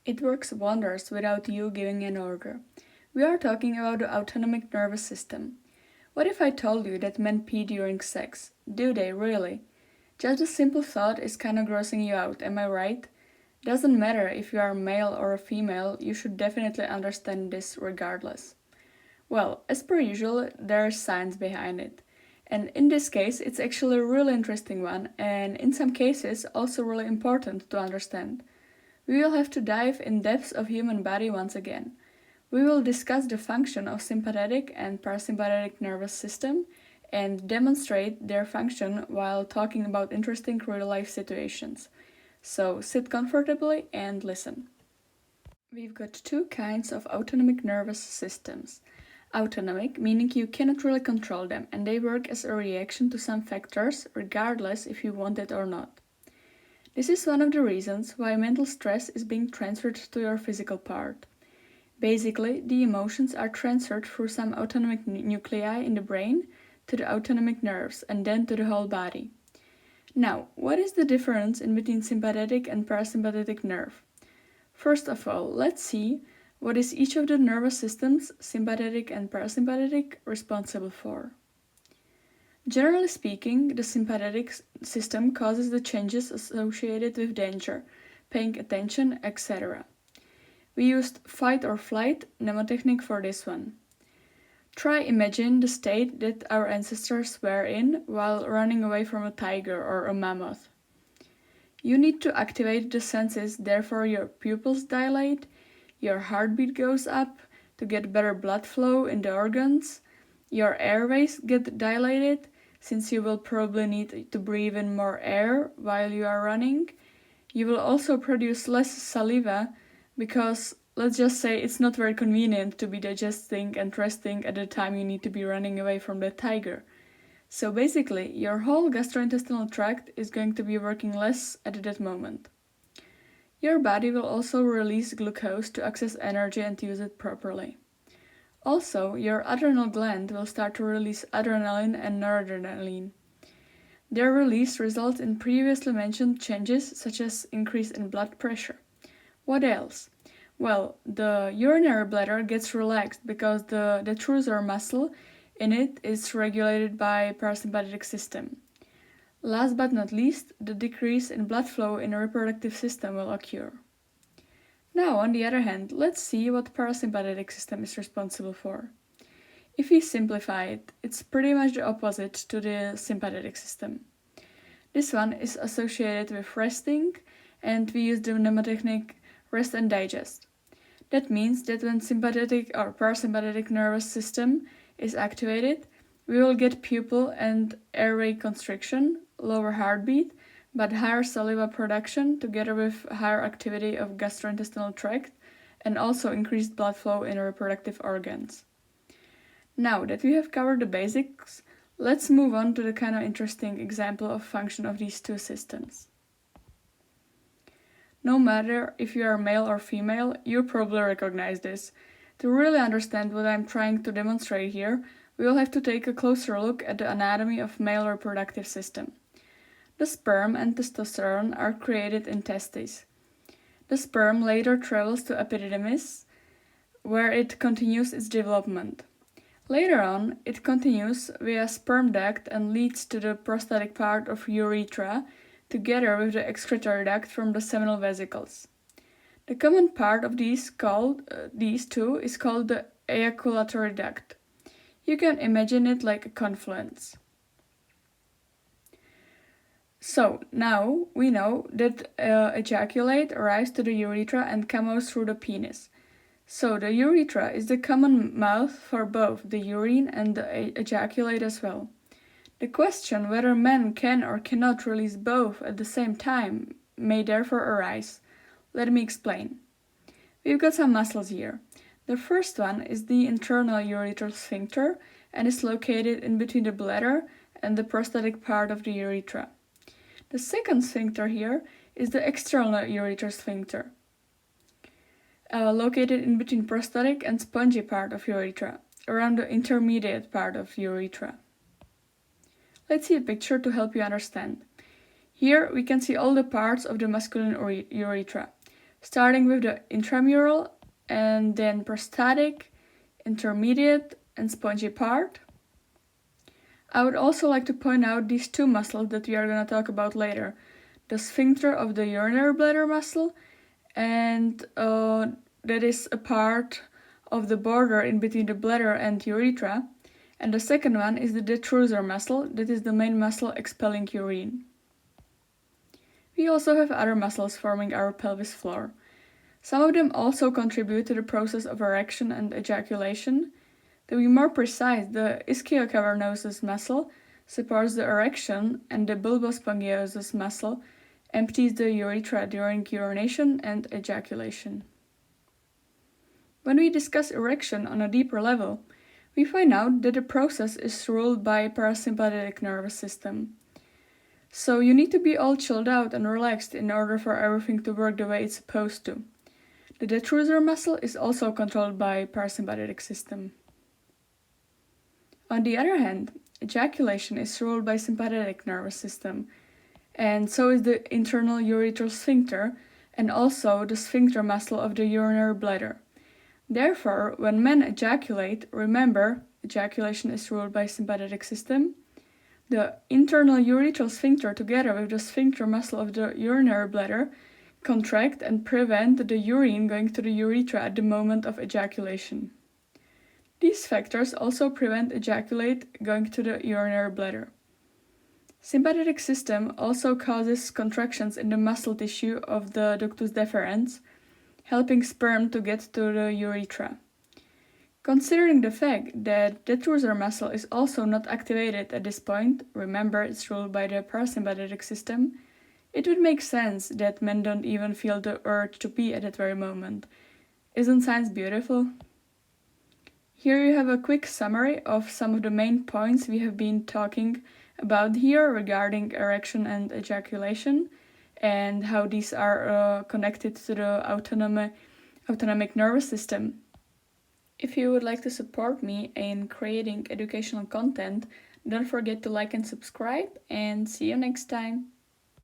It works wonders without you giving an order. We are talking about the autonomic nervous system. What if I told you that men pee during sex? Do they really? Just the simple thought is kinda grossing you out, am I right? Doesn't matter if you are a male or a female, you should definitely understand this regardless. Well, as per usual, there's science behind it. And in this case, it's actually a really interesting one, and in some cases, also really important to understand. We will have to dive in depths of human body once again. We will discuss the function of sympathetic and parasympathetic nervous system and demonstrate their function while talking about interesting real-life situations. So sit comfortably and listen. We've got two kinds of autonomic nervous systems. Autonomic, meaning you cannot really control them and they work as a reaction to some factors, regardless if you want it or not. This is one of the reasons why mental stress is being transferred to your physical part. Basically, the emotions are transferred through some autonomic nuclei in the brain to the autonomic nerves and then to the whole body. Now, what is the difference in between sympathetic and parasympathetic nerve? First of all, let's see what is each of the nervous systems, sympathetic and parasympathetic, responsible for. Generally speaking, the sympathetic system causes the changes associated with danger, paying attention, etc. We used fight or flight mnemotechnic for this one. Try imagine the state that our ancestors were in while running away from a tiger or a mammoth. You need to activate the senses, therefore your pupils dilate, your heartbeat goes up to get better blood flow in the organs, your airways get dilated since you will probably need to breathe in more air while you are running. You will also produce less saliva because let's just say it's not very convenient to be digesting and resting at the time you need to be running away from the tiger. So basically, your whole gastrointestinal tract is going to be working less at that moment. Your body will also release glucose to access energy and use it properly. Also, your adrenal gland will start to release adrenaline and noradrenaline. Their release results in previously mentioned changes such as increase in blood pressure. What else? Well, the urinary bladder gets relaxed because the detrusor muscle in it is regulated by parasympathetic system. Last but not least, the decrease in blood flow in the reproductive system will occur. Now, on the other hand, let's see what parasympathetic system is responsible for. If we simplify it, it's pretty much the opposite to the sympathetic system. This one is associated with resting, and we use the mnemotechnic rest and digest. That means that when sympathetic or parasympathetic nervous system is activated, we will get pupil and airway constriction, lower heartbeat, but higher saliva production together with higher activity of gastrointestinal tract and also increased blood flow in reproductive organs. Now that we have covered the basics, let's move on to the kind of interesting example of function of these two systems. No matter if you are male or female, you probably recognize this. To really understand what I'm trying to demonstrate here, we will have to take a closer look at the anatomy of male reproductive system. The sperm and testosterone are created in testes. The sperm later travels to epididymis, where it continues its development. Later on, it continues via sperm duct and leads to the prostatic part of urethra, together with the excretory duct from the seminal vesicles. The common part of these two is called the ejaculatory duct. You can imagine it like a confluence. So now we know that ejaculate arrives to the urethra and comes through the penis. So the urethra is the common mouth for both the urine and the ejaculate as well. The question whether men can or cannot release both at the same time may therefore arise. Let me explain. We've got some muscles here. The first one is the internal urethral sphincter and is located in between the bladder and the prostatic part of the urethra. The second sphincter here is the external urethral sphincter, located in between prostatic and spongy part of urethra, around the intermediate part of urethra. Let's see a picture to help you understand. Here we can see all the parts of the masculine urethra. starting with the intramural and then prostatic, intermediate, and spongy part. I would also like to point out these two muscles that we are going to talk about later. The sphincter of the urinary bladder muscle, and that is a part of the border in between the bladder and urethra. And the second one is the detrusor muscle, that is the main muscle expelling urine. We also have other muscles forming our pelvis floor. Some of them also contribute to the process of erection and ejaculation. To be more precise, the ischiocavernosus muscle supports the erection and the bulbospongiosus muscle empties the urethra during urination and ejaculation. When we discuss erection on a deeper level, we find out that the process is ruled by parasympathetic nervous system. So you need to be all chilled out and relaxed in order for everything to work the way it's supposed to. The detrusor muscle is also controlled by parasympathetic system. On the other hand, ejaculation is ruled by sympathetic nervous system, and so is the internal urethral sphincter and also the sphincter muscle of the urinary bladder. Therefore, when men ejaculate, remember, ejaculation is ruled by sympathetic system. The internal urethral sphincter together with the sphincter muscle of the urinary bladder contract and prevent the urine going to the urethra at the moment of ejaculation. These factors also prevent ejaculate going to the urinary bladder. Sympathetic system also causes contractions in the muscle tissue of the ductus deferens, helping sperm to get to the urethra. Considering the fact that the detrusor muscle is also not activated at this point, remember it's ruled by the parasympathetic system, it would make sense that men don't even feel the urge to pee at that very moment. Isn't science beautiful? Here you have a quick summary of some of the main points we have been talking about here regarding erection and ejaculation and how these are connected to the autonomic nervous system. If you would like to support me in creating educational content, don't forget to like and subscribe, and see you next time.